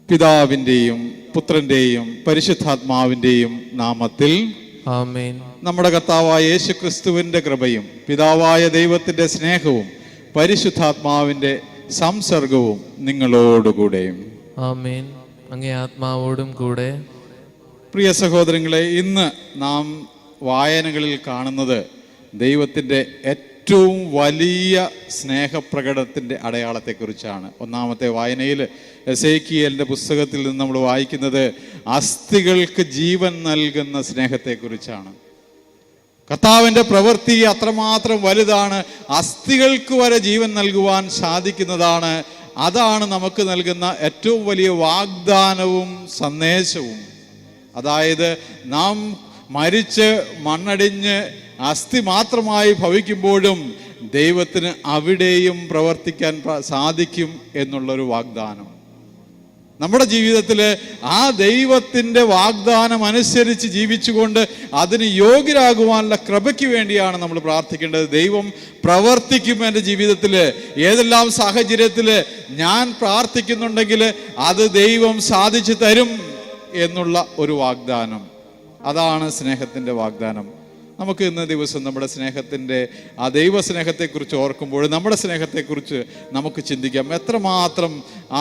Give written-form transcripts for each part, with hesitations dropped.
പിതാവിൻ്റെയും പുത്രൻ്റെയും പരിശുദ്ധാത്മാവിൻ്റെയും നാമത്തിൽ ആമേൻ. നമ്മുടെ കർത്താവായ യേശു ക്രിസ്തുവിൻ്റെ കൃപയും പിതാവായ ദൈവത്തിൻ്റെ സ്നേഹവും പരിശുദ്ധാത്മാവിൻ്റെ സംസർഗവും നിങ്ങളോടുകൂടെയും. ആമേൻ. അങ്ങേ ആത്മാവോടും കൂടെ. പ്രിയ സഹോദരങ്ങളെ, ഇന്ന് നാം വായനകളിൽ കാണുന്നത് ദൈവത്തിൻ്റെ ഏറ്റവും വലിയ സ്നേഹപ്രകടനത്തിൻ്റെ അടയാളത്തെക്കുറിച്ചാണ്. ഒന്നാമത്തെ വായനയിൽ എസേക്കിയേലിൻ്റെ പുസ്തകത്തിൽ നിന്ന് നമ്മൾ വായിക്കുന്നത് അസ്ഥികൾക്ക് ജീവൻ നൽകുന്ന സ്നേഹത്തെക്കുറിച്ചാണ്. കർത്താവിൻ്റെ പ്രവൃത്തി അത്രമാത്രം വലുതാണ്. അസ്ഥികൾക്ക് വരെ ജീവൻ നൽകുവാൻ സാധിക്കുന്നതാണ്. അതാണ് നമുക്ക് നൽകുന്ന ഏറ്റവും വലിയ വാഗ്ദാനവും സന്ദേശവും. അതായത് നാം മരിച്ച് മണ്ണടിഞ്ഞ് അസ്ഥി മാത്രമായി ഭവിക്കുമ്പോഴും ദൈവത്തിന് അവിടെയും പ്രവർത്തിക്കാൻ സാധിക്കും എന്നുള്ളൊരു വാഗ്ദാനം. നമ്മുടെ ജീവിതത്തിൽ ആ ദൈവത്തിൻ്റെ വാഗ്ദാനം അനുസരിച്ച് ജീവിച്ചുകൊണ്ട് അതിന് യോഗ്യരാകുവാനുള്ള കൃപയ്ക്ക് വേണ്ടിയാണ് നമ്മൾ പ്രാർത്ഥിക്കേണ്ടത്. ദൈവം പ്രവർത്തിക്കും എൻ്റെ ജീവിതത്തിൽ. ഏതെല്ലാം സാഹചര്യത്തിൽ ഞാൻ പ്രാർത്ഥിക്കുന്നുണ്ടെങ്കിൽ അത് ദൈവം സാധിച്ചു തരും എന്നുള്ള ഒരു വാഗ്ദാനം. അതാണ് സ്നേഹത്തിൻ്റെ വാഗ്ദാനം. നമുക്ക് ഇന്ന് ദിവസം നമ്മുടെ സ്നേഹത്തിൻ്റെ ആ ദൈവസ്നേഹത്തെക്കുറിച്ച് ഓർക്കുമ്പോൾ നമ്മുടെ സ്നേഹത്തെക്കുറിച്ച് നമുക്ക് ചിന്തിക്കാം. എത്രമാത്രം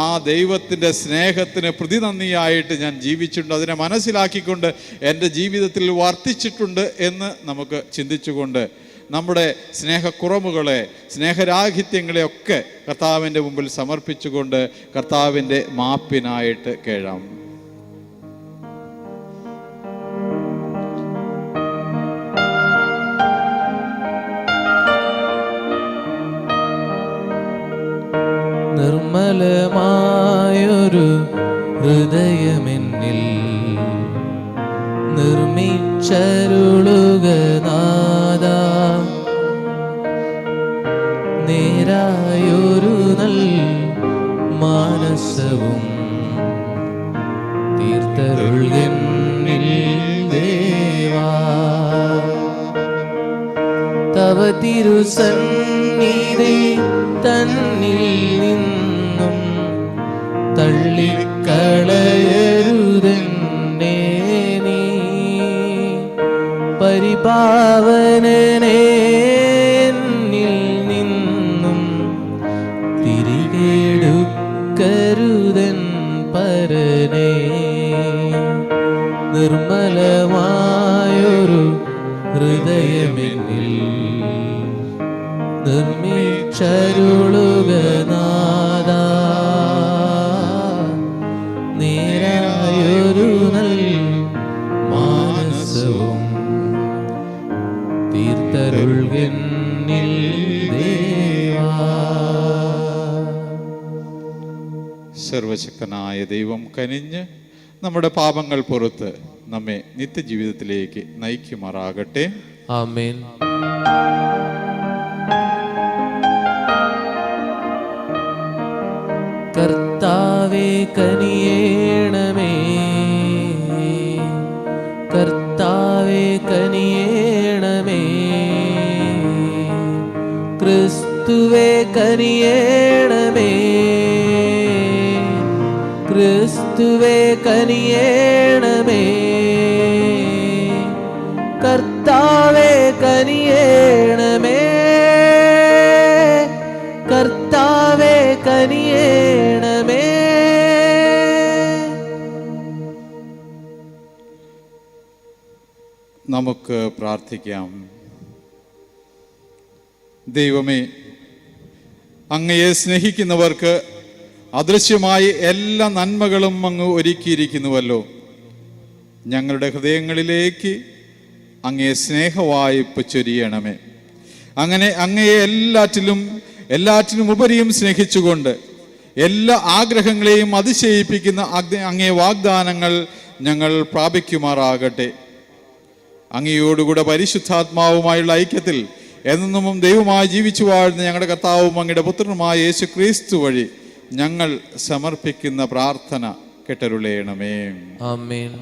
ആ ദൈവത്തിൻ്റെ സ്നേഹത്തിന് പ്രതിനന്ദിയായിട്ട് ഞാൻ ജീവിച്ചിട്ടുണ്ട്, അതിനെ മനസ്സിലാക്കിക്കൊണ്ട് എൻ്റെ ജീവിതത്തിൽ വർത്തിച്ചിട്ടുണ്ട് എന്ന് നമുക്ക് ചിന്തിച്ചുകൊണ്ട് നമ്മുടെ സ്നേഹക്കുറവുകളെ സ്നേഹരാഹിത്യങ്ങളെയൊക്കെ കർത്താവിൻ്റെ മുമ്പിൽ സമർപ്പിച്ചുകൊണ്ട് കർത്താവിൻ്റെ മാപ്പിനായിട്ട് കേഴാം. നിർമ്മലമായൊരു ഹൃദയമെന്നിൽ നിർമ്മിച്ചരുളുക നാഥാ, നേരായൊരു നൽ മാനസവും തീർത്തരുൾകന്നിൽ ദേവാ. തവ തിരുസന്നിധി തന്നിൽ നിന്നും തള്ളിക്കളയരുതെന്നെ നീ. പരിപാവനനെ എന്നിൽ നിന്നും തിരികെടുക്കരുതൻ പരനേ. നിർമ്മലമായൊരു ഹൃദയമെന്നിൽ നിർമ്മിച്ചരുളുക നാഥാ, നേരായൊരു നൽ മാനസവും തീർത്തരുൾകന്നിൽ ദേവാ. സർവശക്തനായ ദൈവം കനിഞ്ഞ് നമ്മുടെ പാപങ്ങൾ പുറത്ത് നമ്മെ നിത്യജീവിതത്തിലേക്ക് നയിക്കുമാറാകട്ടെ. ആമേൻ. കർത്താവേ കനിയേണമേ, കർത്താവേ കനിയേണമേ, ക്രിസ്തുവേ കനിയേണമേ, ക്രിസ്തുവേ കനിയേണമേ, കർത്താവേ കനിയേണമേ, കർത്താവേ കനിയേണമേ. നമുക്ക് പ്രാർത്ഥിക്കാം. ദൈവമേ, അങ്ങയെ സ്നേഹിക്കുന്നവർക്ക് അദൃശ്യമായി എല്ലാ നന്മകളും അങ്ങ് ഒരുക്കിയിരിക്കുന്നുവല്ലോ. ഞങ്ങളുടെ ഹൃദയങ്ങളിലേക്ക് അങ്ങയെ സ്നേഹവായ്പ ചൊരിയണമേ. അങ്ങനെ അങ്ങയെ എല്ലാറ്റിനും ഉപരിയും സ്നേഹിച്ചുകൊണ്ട് എല്ലാ ആഗ്രഹങ്ങളെയും അതിശയിപ്പിക്കുന്ന അങ്ങേ വാഗ്ദാനങ്ങൾ ഞങ്ങൾ പ്രാപിക്കുമാറാകട്ടെ. അങ്ങയോടുകൂടെ പരിശുദ്ധാത്മാവുമായുള്ള ഐക്യത്തിൽ എന്നും ദൈവമായി ജീവിച്ചു വാഴുന്ന ഞങ്ങളുടെ കർത്താവും അങ്ങയുടെ പുത്രനുമായ യേശു ക്രിസ്തു വഴി ഞങ്ങൾ സമർപ്പിക്കുന്ന പ്രാർത്ഥന കേട്ടരുളേണമേ. ആമേൻ.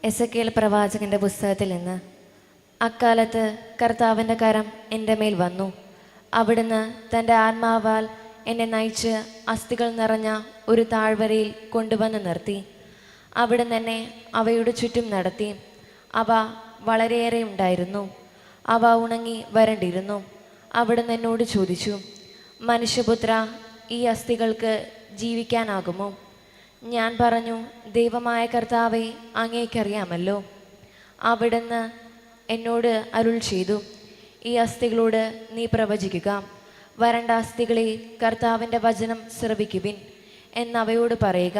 എസെക്കിയേൽ പ്രവാചകന്റെ പുസ്തകത്തിൽ നിന്ന്. അക്കാലത്ത് കർത്താവിൻ്റെ കരം എൻ്റെ മേൽ വന്നു. അവിടുന്ന് തൻ്റെ ആത്മാവാൽ എന്നെ നയിച്ച് അസ്ഥികൾ നിറഞ്ഞ ഒരു താഴ്വരയിൽ കൊണ്ടുവന്ന് നിർത്തി. അവിടെ തന്നെ അവയുടെ ചുറ്റും നടത്തി. അവ വളരെയേറെ ഉണ്ടായിരുന്നു. അവ ഉണങ്ങി വരണ്ടിരുന്നു. അവിടുന്ന് എന്നോട് ചോദിച്ചു, മനുഷ്യപുത്ര, ഈ അസ്ഥികൾക്ക് ജീവിക്കാനാകുമോ? ഞാൻ പറഞ്ഞു, ദൈവമായ കർത്താവെ, അങ്ങേക്കറിയാമല്ലോ. അവിടുന്ന് എന്നോട് അരുൾ ചെയ്തു, ഈ അസ്ഥികളോട് നീ പ്രവചിക്കുക. വരണ്ട അസ്ഥികളെ, കർത്താവിൻ്റെ വചനം ശ്രവിക്കുവിൻ എന്നവയോട് പറയുക.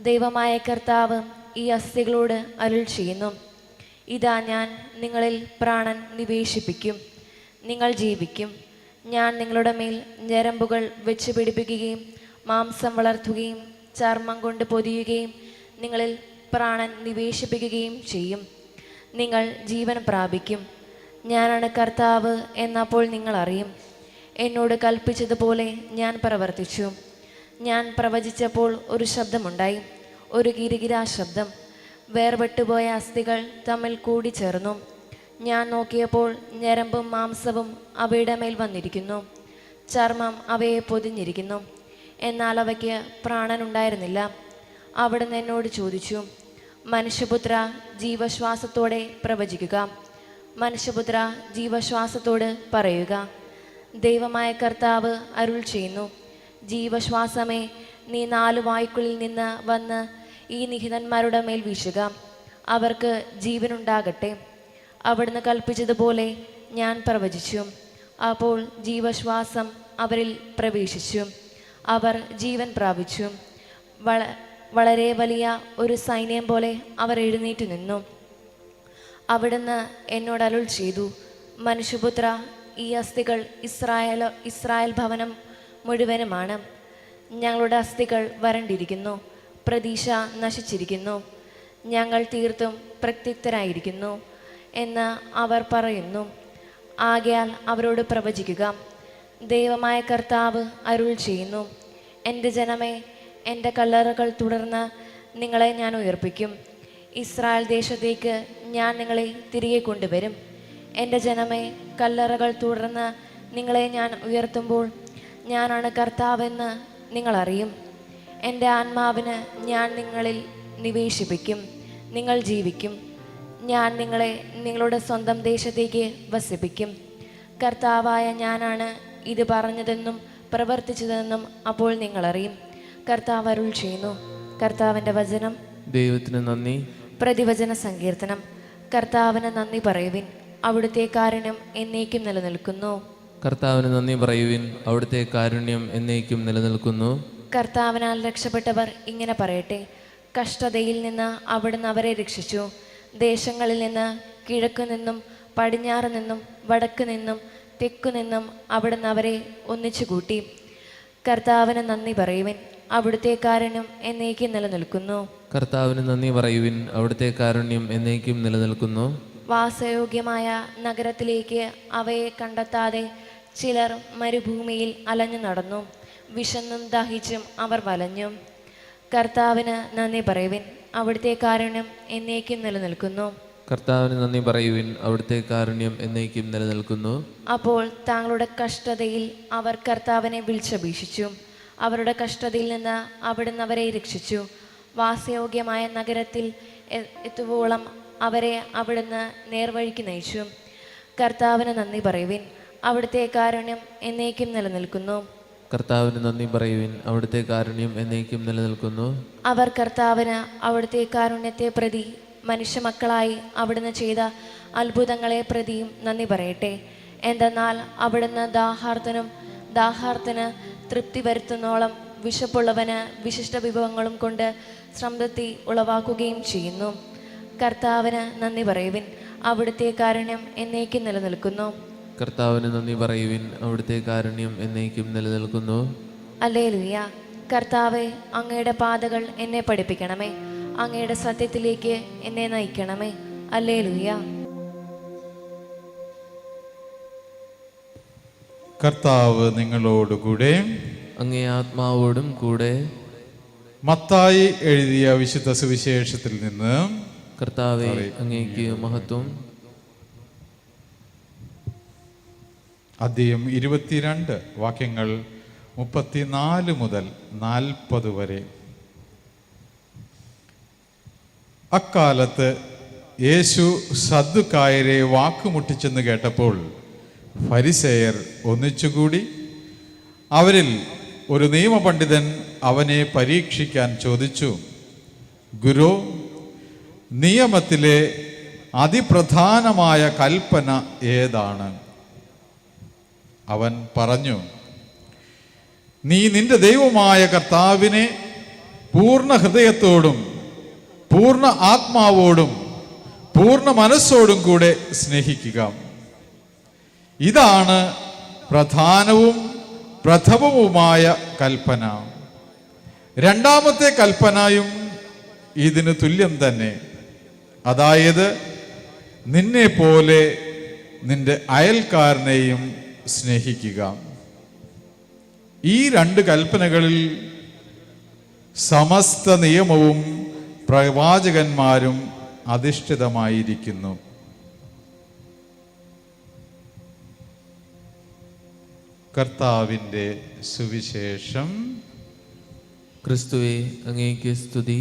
ദൈവമായ കർത്താവ് ഈ അസ്ഥികളോട് അരുൾ ചെയ്യുന്നു, ഇതാ ഞാൻ നിങ്ങളിൽ പ്രാണൻ നിവേശിപ്പിക്കും. നിങ്ങൾ ജീവിക്കും. ഞാൻ നിങ്ങളുടെ മേൽ ഞരമ്പുകൾ വെച്ച് പിടിപ്പിക്കുകയും മാംസം വളർത്തുകയും ചർമ്മം കൊണ്ട് പൊതിയുകയും നിങ്ങളിൽ പ്രാണൻ നിവേശിപ്പിക്കുകയും ചെയ്യും. നിങ്ങൾ ജീവൻ പ്രാപിക്കും. ഞാനാണ് കർത്താവ് എന്നപ്പോൾ നിങ്ങൾ അറിയും. എന്നോട് കൽപ്പിച്ചതുപോലെ ഞാൻ പ്രവർത്തിച്ചു. ഞാൻ പ്രവചിച്ചപ്പോൾ ഒരു ശബ്ദമുണ്ടായി, ഒരു കിരികിരാ ശബ്ദം. വേർപെട്ടുപോയ അസ്ഥികൾ തമ്മിൽ കൂടിച്ചേർന്നു. ഞാൻ നോക്കിയപ്പോൾ ഞരമ്പും മാംസവും അവയുടെ മേൽ വന്നിരിക്കുന്നു. ചർമ്മം അവയെ പൊതിഞ്ഞിരിക്കുന്നു. എന്നാൽ അവയ്ക്ക് പ്രാണനുണ്ടായിരുന്നില്ല. അവിടുന്ന് എന്നോട് ചോദിച്ചു, മനുഷ്യപുത്ര, ജീവശ്വാസത്തോടെ പ്രവചിക്കുക. മനുഷ്യപുത്ര, ജീവശ്വാസത്തോട് പറയുക, ദൈവമായ കർത്താവ് അരുൾ ചെയ്യുന്നു, ജീവശ്വാസമേ, നീ 4 വായ്ക്കുള്ളിൽ നിന്ന് വന്ന് ഈ നിഹിതന്മാരുടെ മേൽ വീശുക. അവർക്ക് ജീവനുണ്ടാകട്ടെ. അവിടുന്ന് കൽപ്പിച്ചതുപോലെ ഞാൻ പ്രവചിച്ചു. അപ്പോൾ ജീവശ്വാസം അവരിൽ പ്രവേശിച്ചു. അവർ ജീവൻ പ്രാപിച്ചു. വളരെ വലിയ ഒരു സൈന്യം പോലെ അവർ എഴുന്നേറ്റ് നിന്നു. അവിടുന്ന് എന്നോട് അരുൾ ചെയ്തു, മനുഷ്യപുത്ര, ഈ അസ്ഥികൾ ഇസ്രായേൽ ഭവനം മുഴുവനുമാണ്. ഞങ്ങളുടെ അസ്ഥികൾ വരണ്ടിരിക്കുന്നു. പ്രതീക്ഷ നശിച്ചിരിക്കുന്നു. ഞങ്ങൾ തീർത്തും പ്രത്യുക്തരായിരിക്കുന്നു എന്ന് അവർ പറയുന്നു. ആകയാൽ അവരോട് പ്രവചിക്കുക, ദൈവമായ കർത്താവ് അരുൾ ചെയ്യുന്നു, എൻ്റെ ജനമേ, എൻ്റെ കല്ലറകൾ തുടർന്ന് നിങ്ങളെ ഞാൻ ഉയർപ്പിക്കും. ഇസ്രായേൽ ദേശത്തേക്ക് ഞാൻ നിങ്ങളെ തിരികെ കൊണ്ടുവരും. എൻ്റെ ജനമേ, കല്ലറകൾ തുടർന്ന് നിങ്ങളെ ഞാൻ ഉയർത്തുമ്പോൾ ഞാനാണ് കർത്താവെന്ന് നിങ്ങളറിയും. എൻ്റെ ആത്മാവിന് ഞാൻ നിങ്ങളിൽ നിവേശിപ്പിക്കും. നിങ്ങൾ ജീവിക്കും. ഞാൻ നിങ്ങളെ നിങ്ങളുടെ സ്വന്തം ദേശത്തേക്ക് വസിപ്പിക്കും. കർത്താവായ ഞാനാണ് ഇത് പറഞ്ഞതെന്നും പ്രവർത്തിച്ചതെന്നും അപ്പോൾ നിങ്ങളറിയും. കർത്താവ് അരുൾ ചെയ്യുന്നു. കർത്താവിൻ്റെ വചനം. ദൈവത്തിന് നന്ദി. പ്രതിവചന സങ്കീർത്തനം. കർത്താവിന് നന്ദി പറയുവിൻ, അവിടുത്തെ കാരുണ്യം എന്നേക്കും നിലനിൽക്കുന്നു. കർത്താവിന് നന്ദി പറയുവിൻ, അവിടുത്തെ കാരുണ്യം എന്നേക്കും നിലനിൽക്കുന്നു. കർത്താവിനാൽ രക്ഷപ്പെട്ടവർ ഇങ്ങനെ പറയട്ടെ, കഷ്ടതയിൽ നിന്ന് അവിടുന്ന് അവരെ രക്ഷിച്ചു. ദേശങ്ങളിൽ നിന്ന്, കിഴക്കു നിന്നും പടിഞ്ഞാറ് നിന്നും വടക്ക് നിന്നും തെക്കു നിന്നും അവിടുന്ന് അവരെ ഒന്നിച്ചു കൂട്ടി. കർത്താവിന് നന്ദി പറയുവിൻ, അവിടുത്തെ കാരുണ്യം എന്നേക്കും നിലനിൽക്കുന്നു. കർത്താവിന് നന്ദി പറയുവിൻ, അവിടുത്തെ കാരുണ്യം എന്നേക്കും നിലനിൽക്കുന്നു. വാസയോഗ്യമായ നഗരത്തിലേക്ക് അവയെ കണ്ടെത്താതെ ചിലർ മരുഭൂമിയിൽ അലഞ്ഞു നടന്നു. വിശന്നും ദാഹിച്ചും അവർ വലഞ്ഞു. കർത്താവിന് നന്ദി പറയുവിൻ, അവിടുത്തെ കാരുണ്യം എന്നേക്കും നിലനിൽക്കുന്നു. കർത്താവിന് നന്ദി പറയുവിൻ, അവിടുത്തെ കാരുണ്യം എന്നേക്കും നിലനിൽക്കുന്നു. അപ്പോൾ താങ്കളുടെ കഷ്ടതയിൽ അവർ കർത്താവിനെ വിളിച്ചപേക്ഷിച്ചു. അവരുടെ കഷ്ടതയിൽ നിന്ന് അവിടുന്ന് അവരെ രക്ഷിച്ചു. വാസയോഗ്യമായ നഗരത്തിൽ എത്തുവോളം അവരെ അവിടുന്ന് നേർവഴിക്ക് നയിച്ചു. കർത്താവിന് നന്ദി പറയുവിൻ, അവിടുത്തെ കാരുണ്യം എന്നേക്കും നിലനിൽക്കുന്നു. കർത്താവിന് നന്ദി പറയുവിൻ, അവിടുത്തെ കാരുണ്യം എന്നേക്കും നിലനിൽക്കുന്നു. അവർ കർത്താവിന് അവിടുത്തെ കാരുണ്യത്തെ പ്രതി മനുഷ്യമക്കളായി അവിടുന്ന് ചെയ്ത അത്ഭുതങ്ങളെ പ്രതിയും നന്ദി പറയട്ടെ. എന്തെന്നാൽ അവിടുന്ന് ദാഹാർത്തന് തൃപ്തി വരുത്തുന്നോളം വിശപ്പുള്ളവന് വിശിഷ്ട വിഭവങ്ങളും കൊണ്ട് സംതൃപ്തി ഉളവാക്കുകയും ചെയ്യുന്നു. കർത്താവിന് നന്ദി പറയുവിൻ, അവിടുത്തെ കാരുണ്യം എന്നേക്കും നിലനിൽക്കുന്നു. കർത്താവിന് നന്ദി പറയുവിൻ, അവിടുത്തെ കാരുണ്യം എന്നേക്കും നിലനിൽക്കുന്നു. ഹല്ലേലൂയ. കർത്താവെ, അങ്ങയുടെ പാതകൾ എന്നെ പഠിപ്പിക്കണമേ. അങ്ങയുടെ സത്യത്തിലേക്ക് എന്നെ നയിക്കണമേ. ഹല്ലേലൂയ. കർത്താവ് നിങ്ങളോടുകൂടെ. അങ്ങേ ആത്മാവോടും കൂടെ. മത്തായി എഴുതിയ വിശുദ്ധ സുവിശേഷത്തിൽ നിന്ന്. കർത്താവെ, അങ്ങേക്ക് മഹത്വം. അധ്യായം 22 വാക്യങ്ങൾ 34 മുതൽ 40 വരെ. അക്കാലത്ത് യേശു സദ്ദുക്കായരെ വാക്കുമുട്ടിച്ചെന്ന് കേട്ടപ്പോൾ ഫരിസേയർ ഒന്നിച്ചുകൂടി. അവരിൽ ഒരു നിയമപണ്ഡിതൻ അവനെ പരീക്ഷിക്കാൻ ചോദിച്ചു, ഗുരു, നിയമത്തിലെ അതിപ്രധാനമായ കൽപ്പന ഏതാണ്? അവൻ പറഞ്ഞു, നീ നിന്റെ ദൈവമായ കർത്താവിനെ പൂർണ്ണ ഹൃദയത്തോടും പൂർണ്ണ ആത്മാവോടും പൂർണ്ണ മനസ്സോടും കൂടെ സ്നേഹിക്കുക. ഇതാണ് പ്രധാനവും പ്രഥമവുമായ കൽപ്പന. രണ്ടാമത്തെ കൽപ്പനയും ഇതിന് തുല്യം തന്നെ. അതായത്, നിന്നെ പോലെ നിന്റെ അയൽക്കാരനെയും സ്നേഹിക്കുക. ഈ 2 കൽപ്പനകളിൽ സമസ്ത നിയമവും പ്രവാചകന്മാരും അധിഷ്ഠിതമായിരിക്കുന്നു. കർത്താവിൻ്റെ സുവിശേഷം. ക്രിസ്തുവേ, അങ്ങേക്ക് സ്തുതി.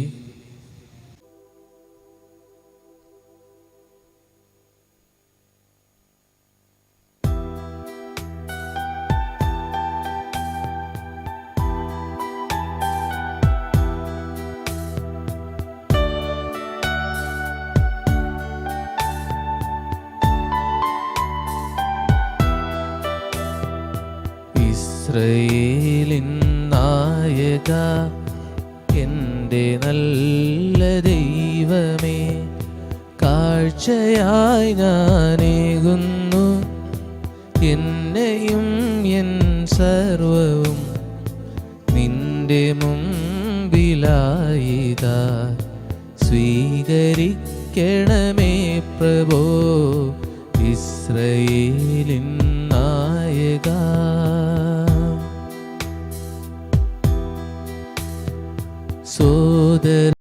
ഇസ്രായേലിൻ നായക, എൻ്റെ നല്ല ദൈവമേ, കാഴ്ചയായി ഞാനേകുന്നു എന്നെയും എൻ സർവവും നിന്റെ മുമ്പിലായിതാ. സ്വീകരിക്കണമേ പ്രഭോ, ഇസ്രായേലിൻ നായക. സോദര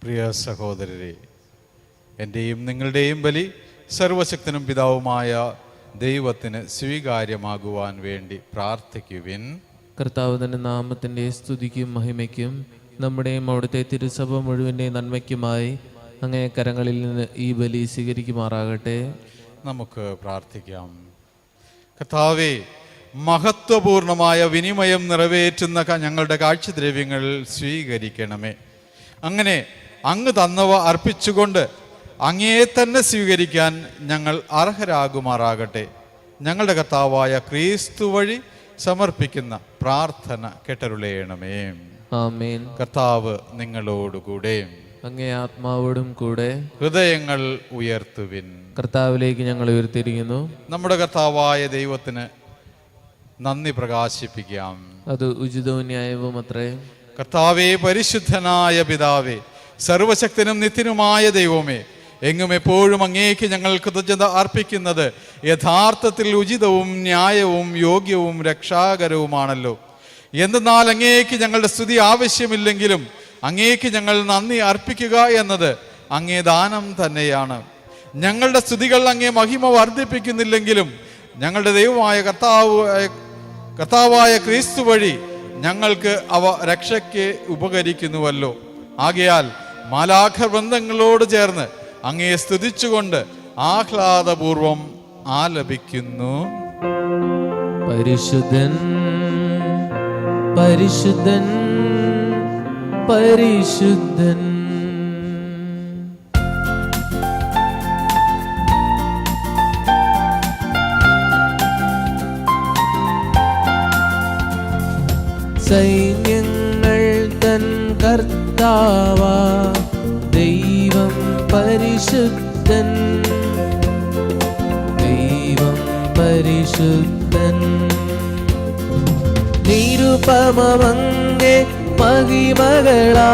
പ്രിയ സഹോദരരെ, എൻ്റെയും നിങ്ങളുടെയും ബലി സർവശക്തനും പിതാവുമായ ദൈവത്തിന് സ്വീകാര്യമാകുവാൻ വേണ്ടി പ്രാർത്ഥിക്കുവിൻ. കർത്താവ് തന്റെ നാമത്തിന്റെ സ്തുതിക്കും മഹിമയ്ക്കും നമ്മുടെയും അവിടുത്തെ തിരുസഭ മുഴുവൻ്റെ നന്മയ്ക്കുമായി അങ്ങേ കരങ്ങളിൽ നിന്ന് ഈ ബലി സ്വീകരിക്കുമാറാകട്ടെ. നമുക്ക് പ്രാർത്ഥിക്കാം. കർത്താവേ, മഹത്വപൂർണമായ വിനിമയം നിറവേറ്റുന്ന ഞങ്ങളുടെ കാഴ്ചദ്രവ്യങ്ങൾ സ്വീകരിക്കണമേ. അങ്ങനെ അങ്ങ് തന്നവ അർപ്പിച്ചുകൊണ്ട് അങ്ങേ തന്നെ സ്വീകരിക്കാൻ ഞങ്ങൾ അർഹരാകുമാറാകട്ടെ. ഞങ്ങളുടെ കർത്താവായ ക്രിസ്തു വഴി സമർപ്പിക്കുന്ന പ്രാർത്ഥന കേട്ടരുളേണമേ. ആമേൻ. കർത്താവ് നിങ്ങളോടുകൂടെ, അങ്ങേ ആത്മാവോടും കൂടെ. ഹൃദയങ്ങൾ ഉയർത്തുവിൻ. കർത്താവിലേക്ക് ഞങ്ങൾ ഉയർത്തിയിരിക്കുന്നു. നമ്മുടെ കർത്താവായ ദൈവത്തിന് നന്ദി പ്രകാശിപ്പിക്കാം. അത് ഉചിതവും ന്യായവും അത്രേ. കർത്താവേ, പരിശുദ്ധനായ പിതാവേ, സർവശക്തനും നിത്യനുമായ ദൈവമേ, എങ്ങും എപ്പോഴും അങ്ങേക്ക് ഞങ്ങൾ കൃതജ്ഞത അർപ്പിക്കുന്നത് യഥാർത്ഥത്തിൽ ഉചിതവും ന്യായവും യോഗ്യവും രക്ഷാകരവുമാണല്ലോ. എന്തെന്നാൽ അങ്ങേക്ക് ഞങ്ങളുടെ സ്തുതി ആവശ്യമില്ലെങ്കിലും അങ്ങേക്ക് ഞങ്ങൾ നന്ദി അർപ്പിക്കുക എന്നത് അങ്ങേ ദാനം തന്നെയാണ്. ഞങ്ങളുടെ സ്തുതികൾ അങ്ങേ മഹിമ വർദ്ധിപ്പിക്കുന്നില്ലെങ്കിലും ഞങ്ങളുടെ ദൈവമായ കർത്താവായ ക്രിസ്തു വഴി ഞങ്ങൾക്ക് അവ രക്ഷയ്ക്ക് ഉപകരിക്കുന്നുവല്ലോ. ആകയാൽ മാലാഖ വൃന്ദങ്ങളോട് ചേർന്ന് അങ്ങയെ സ്തുതിച്ചുകൊണ്ട് ആഹ്ലാദപൂർവം ആലപിക്കുന്നു. പരിശുദ്ധൻ പരിശുദ്ധൻ പരിശുദ്ധൻ. സൈന്യങ്ങൾ തൻ കർത്താവാ ദൈവം പരിശുദ്ധൻ, ദൈവം പരിശുദ്ധൻ. നിരുപമമങ്ങേ മഹിമകളാ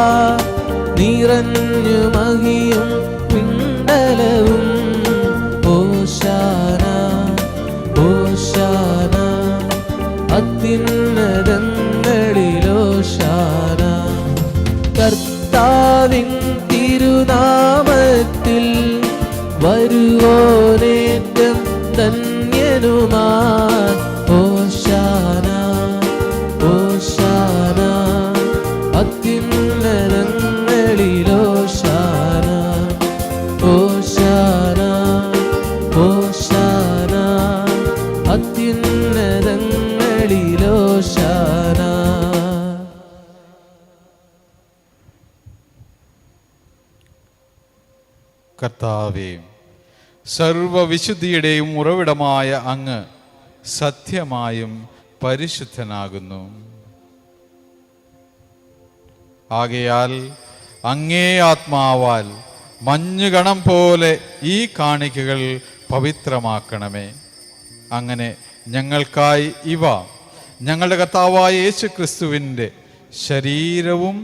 നിറഞ്ഞു മഹിയും പിണ്ടലവും. ഓശാന ഓശാന അത്യുന്നതങ്ങളിലോശാന. കർത്താവിൻ തിരുനാമത്തിൽ വരുവോനേറ്റം ധന്യനുമാൻ. ഓശാന ഓശാന അത്യുന്നതങ്ങളിലോശാന. ഓശാന ഓശാന അത്യുന്നതങ്ങളിലോശാന. കർത്താവേ, സർവവിശുദ്ധിയുടെയും ഉറവിടമായ അങ്ങ് സത്യമായും പരിശുദ്ധനാകുന്നു. ആകയാൽ അങ്ങേ ആത്മാവാൽ മഞ്ഞുകണം പോലെ ഈ കാണിക്കകൾ പവിത്രമാക്കണമേ. അങ്ങനെ ഞങ്ങൾക്കായി ഇവ ഞങ്ങളുടെ കർത്താവായ യേശുക്രിസ്തുവിൻ്റെ ശരീരവും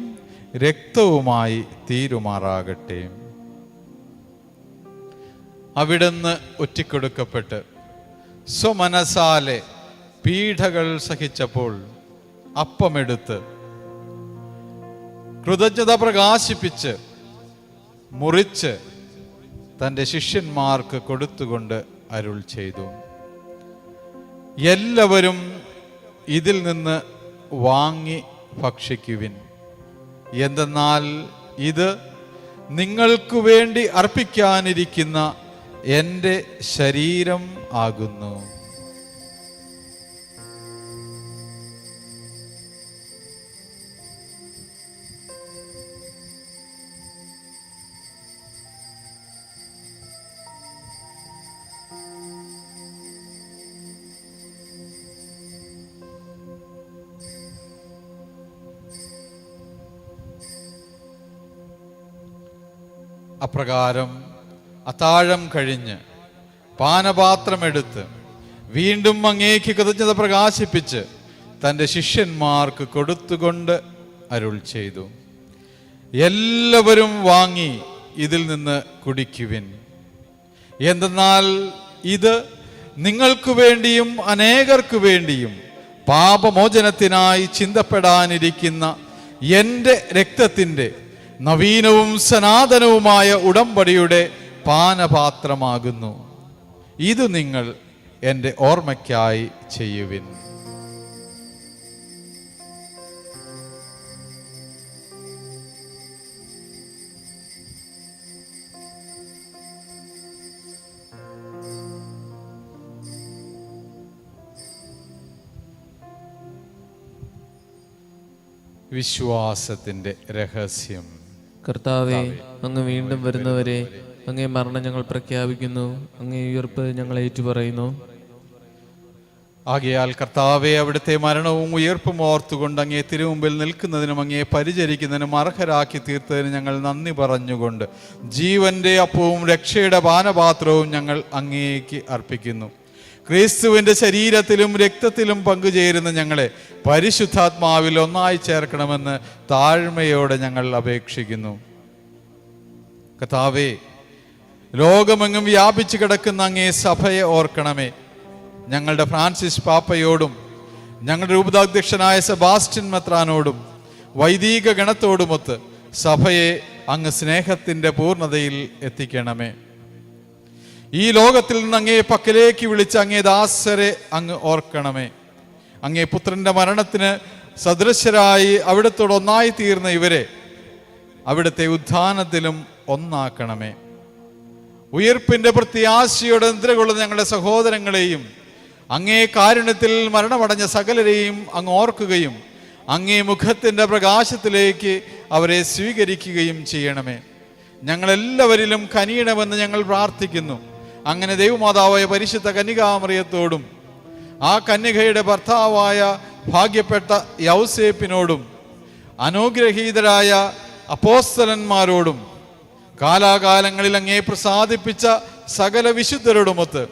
രക്തവുമായി തീരുമാറാകട്ടെ. അവിടുന്ന് ഒറ്റിക്കൊടുക്കപ്പെട്ട് സ്വമനസാലെ പീഡകൾ സഹിച്ചപ്പോൾ അപ്പമെടുത്ത് കൃതജ്ഞത പ്രകാശിപ്പിച്ച് മുറിച്ച് തൻ്റെ ശിഷ്യന്മാർക്ക് കൊടുത്തുകൊണ്ട് അരുൾ ചെയ്തു, എല്ലാവരും ഇതിൽ നിന്ന് വാങ്ങി ഭക്ഷിക്കുവിൻ. എന്തെന്നാൽ ഇത് നിങ്ങൾക്ക് വേണ്ടി അർപ്പിക്കാനിരിക്കുന്ന എൻ്റെ ശരീരം ആകുന്നു. അപ്രകാരം അത്താഴം കഴിഞ്ഞ് പാനപാത്രമെടുത്ത് വീണ്ടും അങ്ങേക്ക് കൃതജ്ഞത പ്രകാശിപ്പിച്ച് തൻ്റെ ശിഷ്യന്മാർക്ക് കൊടുത്തുകൊണ്ട് അരുൾ ചെയ്തു, എല്ലാവരും വാങ്ങി ഇതിൽ നിന്ന് കുടിക്കുവിൻ. എന്തെന്നാൽ ഇത് നിങ്ങൾക്ക് വേണ്ടിയും അനേകർക്ക് വേണ്ടിയും പാപമോചനത്തിനായി ചിന്തപ്പെടാനിരിക്കുന്ന എൻ്റെ രക്തത്തിൻ്റെ നവീനവും സനാതനവുമായ ഉടമ്പടിയുടെ പാനപാത്രമാകുന്നു. ഇത് നിങ്ങൾ എൻ്റെ ഓർമ്മയ്ക്കായി ചെയ്യുവിൻ. വിശ്വാസത്തിൻ്റെ രഹസ്യം. കർത്താവേ, അങ്ങ് വീണ്ടും വരുന്നവരെ അങ്ങേ മരണം ഞങ്ങൾ പ്രഖ്യാപിക്കുന്നു, അങ്ങേ ഉയർപ്പ് ഞങ്ങൾ ഏറ്റുപറയുന്നു. ആകയാൽ കർത്താവെ, അവിടുത്തെ മരണവും ഉയർപ്പും ഓർത്തുകൊണ്ട് അങ്ങേ തിരുമുമ്പിൽ നിൽക്കുന്നതിനും അങ്ങേ പരിചരിക്കുന്നതിനും അർഹരാക്കി തീർത്തതിന് ഞങ്ങൾ നന്ദി പറഞ്ഞുകൊണ്ട് ജീവന്റെ അപ്പവും രക്ഷയുടെ പാനപാത്രവും ഞങ്ങൾ അങ്ങേക്ക് അർപ്പിക്കുന്നു. ക്രിസ്തുവിൻ്റെ ശരീരത്തിലും രക്തത്തിലും പങ്കുചേരുന്ന ഞങ്ങളെ പരിശുദ്ധാത്മാവിൽ ഒന്നായി ചേർക്കണമെന്ന് താഴ്മയോടെ ഞങ്ങൾ അപേക്ഷിക്കുന്നു. കർത്താവേ, ലോകമെങ്ങും വ്യാപിച്ചു കിടക്കുന്ന അങ്ങേ സഭയെ ഓർക്കണമേ. ഞങ്ങളുടെ ഫ്രാൻസിസ് പാപ്പയോടും ഞങ്ങളുടെ രൂപതാധ്യക്ഷനായ സെബാസ്റ്റ്യൻ മെത്രാനോടും വൈദിക ഗണത്തോടുമൊത്ത് സഭയെ അങ്ങ് സ്നേഹത്തിൻ്റെ പൂർണ്ണതയിൽ എത്തിക്കണമേ. ഈ ലോകത്തിൽ നിന്ന് അങ്ങേ പക്കലേക്ക് വിളിച്ച അങ്ങേ ദാസരെ അങ്ങ് ഓർക്കണമേ. അങ്ങേ പുത്രന്റെ മരണത്തിന് സദൃശരായി അവിടുത്തോട് ഒന്നായി തീർന്ന ഇവരെ അവിടുത്തെ ഉത്ഥാനത്തിലും ഒന്നാക്കണമേ. ഉയിർപ്പിന്റെ പ്രത്യാശയോടെ നിദ്രകൊള്ളുന്ന ഞങ്ങളുടെ സഹോദരങ്ങളെയും അങ്ങേ കാരുണ്യത്തിൽ മരണമടഞ്ഞ സകലരെയും അങ്ങ് ഓർക്കുകയും അങ്ങേ മുഖത്തിൻ്റെ പ്രകാശത്തിലേക്ക് അവരെ സ്വീകരിക്കുകയും ചെയ്യണമേ. ഞങ്ങളെല്ലാവരിലും കനിയണമെന്ന് ഞങ്ങൾ പ്രാർത്ഥിക്കുന്നു. അങ്ങനെ ദൈവമാതാവായ പരിശുദ്ധ കന്യകാമറിയത്തോടും ആ കന്യകയുടെ ഭർത്താവായ ഭാഗ്യപ്പെട്ട യൗസേപ്പിനോടും അനുഗ്രഹീതരായ അപ്പോസ്തലന്മാരോടും കാലാകാലങ്ങളിൽ അങ്ങേ പ്രസാദിപ്പിച്ച സകല വിശുദ്ധരോടുമൊത്ത്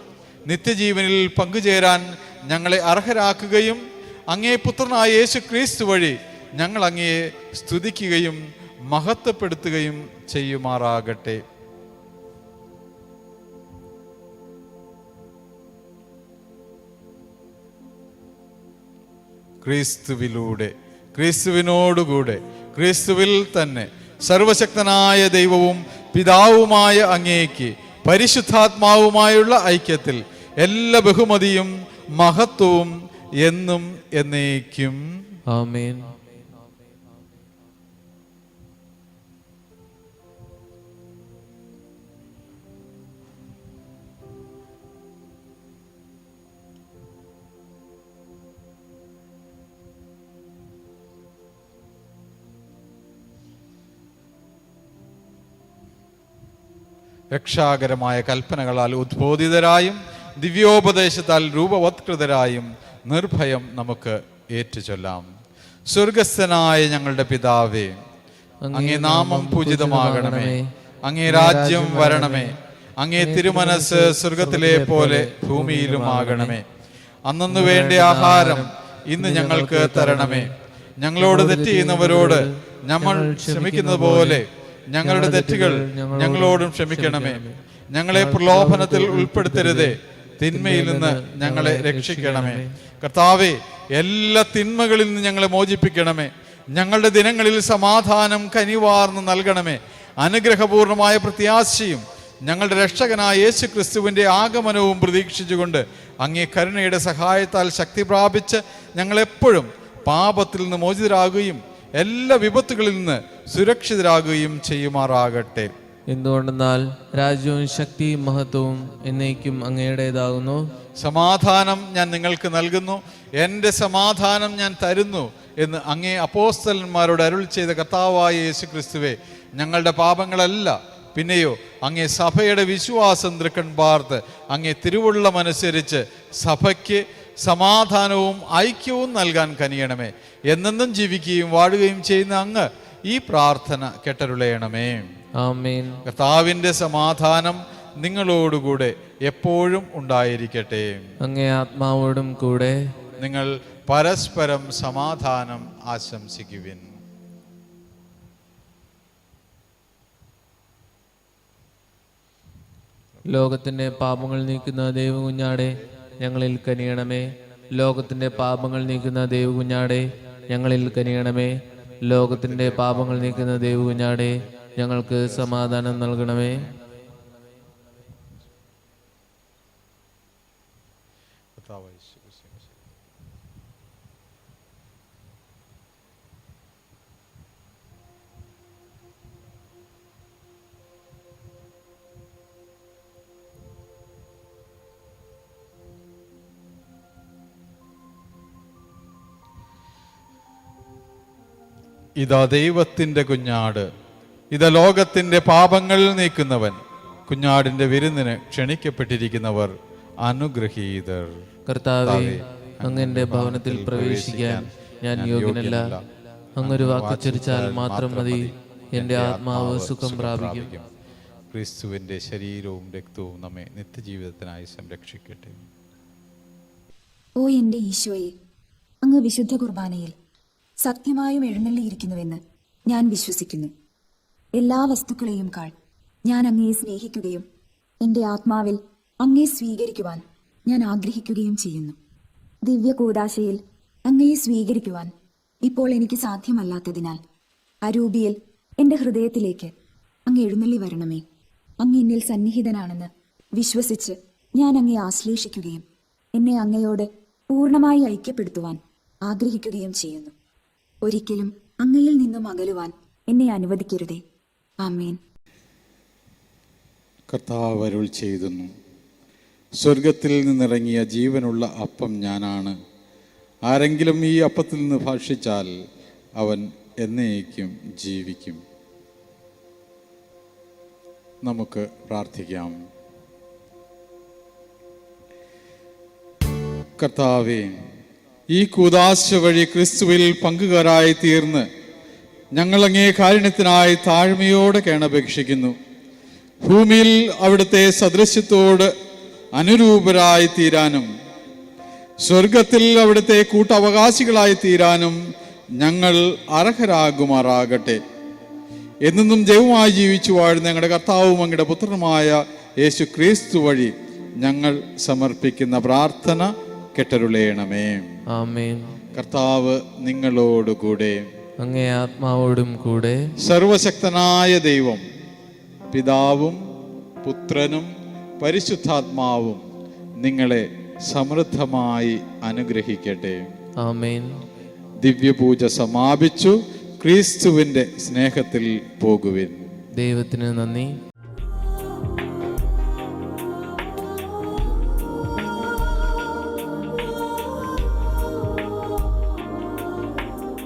നിത്യജീവനിൽ പങ്കുചേരാൻ ഞങ്ങളെ അർഹരാക്കുകയും അങ്ങേ പുത്രനായ യേശു ക്രിസ്തു വഴി ഞങ്ങൾ അങ്ങയെ സ്തുതിക്കുകയും മഹത്വപ്പെടുത്തുകയും ചെയ്യുമാറാകട്ടെ. ക്രിസ്തുവിലൂടെ, ക്രിസ്തുവിനോടുകൂടെ, ക്രിസ്തുവിൽ തന്നെ സർവശക്തനായ ദൈവവും പിതാവുമായ അങ്ങേക്ക് പരിശുദ്ധാത്മാവുമായുള്ള ഐക്യത്തിൽ എല്ലാ ബഹുമതിയും മഹത്വവും എന്നും എന്നേക്കും ആമേൻ. രക്ഷാകരമായ കൽപ്പനകളാൽ ഉദ്ബോധിതരായും ദിവ്യോപദേശത്താൽ രൂപവത്കൃതരായും നിർഭയം നമുക്ക് ഏറ്റുചൊല്ലാം. സ്വർഗസ്ഥനായ ഞങ്ങളുടെ പിതാവേ, അങ്ങേ നാമം പൂജിതമാകണമേ, അങ്ങേ രാജ്യം വരണമേ, അങ്ങേ തിരുമനസ് സ്വർഗത്തിലെ പോലെ ഭൂമിയിലുമാകണമേ. അന്നു വേണ്ട ആഹാരം ഇന്ന് ഞങ്ങൾക്ക് തരണമേ. ഞങ്ങളോട് തെറ്റ് ചെയ്യുന്നവരോട് നമ്മൾ ക്ഷമിക്കുന്നത് പോലെ ഞങ്ങളുടെ തെറ്റുകൾ ഞങ്ങളോടും ക്ഷമിക്കണമേ. ഞങ്ങളെ പ്രലോഭനത്തിൽ ഉൾപ്പെടുത്തരുതേ, തിന്മയിൽ നിന്ന് ഞങ്ങളെ രക്ഷിക്കണമേ. കർത്താവേ, എല്ലാ തിന്മകളിൽ നിന്ന് ഞങ്ങളെ മോചിപ്പിക്കണമേ. ഞങ്ങളുടെ ദിനങ്ങളിൽ സമാധാനം കനിവാർന്ന് നൽകണമേ. അനുഗ്രഹപൂർണമായ പ്രത്യാശയും ഞങ്ങളുടെ രക്ഷകനായ യേശു ക്രിസ്തുവിൻ്റെ ആഗമനവും പ്രതീക്ഷിച്ചുകൊണ്ട് അങ്ങേ കരുണയുടെ സഹായത്താൽ ശക്തി പ്രാപിച്ച് ഞങ്ങളെപ്പോഴും പാപത്തിൽ നിന്ന് മോചിതരാകുകയും എല്ലാ വിപത്തുകളിൽ നിന്ന് സുരക്ഷിതരാകുകയും ചെയ്യുമാറാകട്ടെ. എന്തുകൊണ്ടെന്നാൽ രാജ്യവും ശക്തിയും മഹത്വവും എന്നേക്കും അങ്ങയുടേതാകുന്നു. സമാധാനം ഞാൻ നിങ്ങൾക്ക് നൽകുന്നു, എൻ്റെ സമാധാനം ഞാൻ തരുന്നു എന്ന് അങ്ങേ അപ്പോസ്തലന്മാരോട് അരുൾ ചെയ്ത കർത്താവായ യേശു ക്രിസ്തുവേ, ഞങ്ങളുടെ പാപങ്ങളല്ല പിന്നെയോ അങ്ങേ സഭയുടെ വിശ്വാസം തൃക്കൺ പാർത്ത് അങ്ങേ തിരുവുള്ളമനുസരിച്ച് സഭയ്ക്ക് സമാധാനവും ഐക്യവും നൽകാൻ കനിയണമേ. എന്നെന്നും ജീവിക്കുകയും വാഴുകയും ചെയ്യുന്ന അങ്ങ് ഈ പ്രാർത്ഥന കേട്ടരുളയണമേ. ആമേൻ. കർത്താവിൻ്റെ സമാധാനം നിങ്ങളോടുകൂടെ എപ്പോഴും ഉണ്ടായിരിക്കട്ടെ. അങ്ങേ ആത്മാവോടും കൂടെ. നിങ്ങൾ പരസ്പരം സമാധാനം ആശംസിക്കുവിൻ. ലോകത്തിന്റെ പാപങ്ങൾ നീക്കുന്ന ദൈവകുഞ്ഞാടെ ഞങ്ങളിൽ കനിയണമേ. ലോകത്തിന്റെ പാപങ്ങൾ നീക്കുന്ന ദൈവകുഞ്ഞാടെ ഞങ്ങളിൽ കനിയണമേ. ലോകത്തിന്റെ പാപങ്ങൾ നീക്കുന്ന ദൈവകുഞ്ഞാടെ ഞങ്ങൾക്ക് സമാധാനം നൽകണമേ. ഇതാ ദൈവത്തിൻ്റെ കുഞ്ഞാട്, ഇതാ ലോകത്തിൻ്റെ പാപങ്ങൾ നീക്കുന്നവൻ. കുഞ്ഞാടിൻ്റെ വിരുന്നിന് ക്ഷണിക്കപ്പെട്ടിരിക്കുന്നവർ അനുഗ്രഹീതർ. കർത്താവേ, അങ്ങന്റെ ഭവനത്തിൽ പ്രവേശിക്കാൻ ഞാൻ യോഗ്യനല്ല. അങ്ങൊരു വാക്ക് ചൊരിച്ചാൽ മാത്രം മതി, എൻ്റെ ആത്മാവ് സുഖം പ്രാപിക്കും. ക്രിസ്തുവിൻ്റെ ശരീരവും രക്തവും നമ്മെ നിത്യജീവിതത്തിനായി സംരക്ഷിക്കട്ടെ. ഓ എൻ്റെ ഈശോയെ, അങ്ങ് വിശുദ്ധ കുർബാനയിൽ സത്യമായും എഴുന്നള്ളിയിരിക്കുന്നുവെന്ന് ഞാൻ വിശ്വസിക്കുന്നു. എല്ലാ വസ്തുക്കളെയും കാൾ ഞാൻ അങ്ങയെ സ്നേഹിക്കുകയും എൻ്റെ ആത്മാവിൽ അങ്ങയെ സ്വീകരിക്കുവാൻ ഞാൻ ആഗ്രഹിക്കുകയും ചെയ്യുന്നു. ദിവ്യ കൂദാശയിൽ അങ്ങയെ സ്വീകരിക്കുവാൻ ഇപ്പോൾ എനിക്ക് സാധ്യമല്ലാത്തതിനാൽ അരൂപിയിൽ എൻ്റെ ഹൃദയത്തിലേക്ക് അങ്ങ് എഴുന്നള്ളി വരണമേ. അങ്ങ് എന്നിൽ സന്നിഹിതനാണെന്ന് വിശ്വസിച്ച് ഞാൻ അങ്ങയെ ആശ്ലേഷിക്കുകയും എന്നെ അങ്ങയോട് പൂർണ്ണമായി ഐക്യപ്പെടുത്തുവാൻ ആഗ്രഹിക്കുകയും ചെയ്യുന്നു. ഒരിക്കലും അങ്ങയിൽ നിന്നും അകലുവാൻ എന്നെ അനുവദിക്കരുതേ. ആമേൻ. കർത്താവ് അരുൾ ചെയ്തുന്നു, സ്വർഗത്തിൽ നിന്നിറങ്ങിയ ജീവനുള്ള അപ്പം ഞാനാണ്. ആരെങ്കിലും ഈ അപ്പത്തിൽ നിന്ന് ഭക്ഷിച്ചാൽ അവൻ എന്നേക്കും ജീവിക്കും. നമുക്ക് പ്രാർത്ഥിക്കാം. കർത്താവേ, ഈ കൂദാശ വഴി ക്രിസ്തുവിൽ പങ്കുകാരായി തീർന്ന് ഞങ്ങൾ അങ്ങേ കാരുണ്യത്തിനായി താഴ്മയോടെ കേണപേക്ഷിക്കുന്നു. ഭൂമിയിൽ അവിടുത്തെ സദൃശ്യത്തോട് അനുരൂപരായി തീരാനും സ്വർഗത്തിൽ അവിടുത്തെ കൂട്ടവകാശികളായി തീരാനും ഞങ്ങൾ അർഹരാകുമാറാകട്ടെ. എന്നും ദൈവമായി ജീവിച്ചു വാഴുന്ന ഞങ്ങളുടെ കർത്താവും അങ്ങയുടെ പുത്രനുമായ യേശു ക്രിസ്തു വഴി ഞങ്ങൾ സമർപ്പിക്കുന്ന പ്രാർത്ഥന കേട്ടരുളേണമേ. ആമേൻ. കർത്താവ് നിങ്ങളോടുകൂടെ, അങ്ങേ ആത്മാവോടും കൂടെ. സർവശക്തനായ ദൈവം പിതാവും പുത്രനും പരിശുദ്ധാത്മാവും നിങ്ങളെ സമൃദ്ധമായി അനുഗ്രഹിക്കട്ടെ. ആമേൻ. ദിവ്യപൂജ സമാപിച്ചു. ക്രിസ്തുവിന്റെ സ്നേഹത്തിൽ പോകുവിൻ. ദൈവത്തിന് നന്ദി.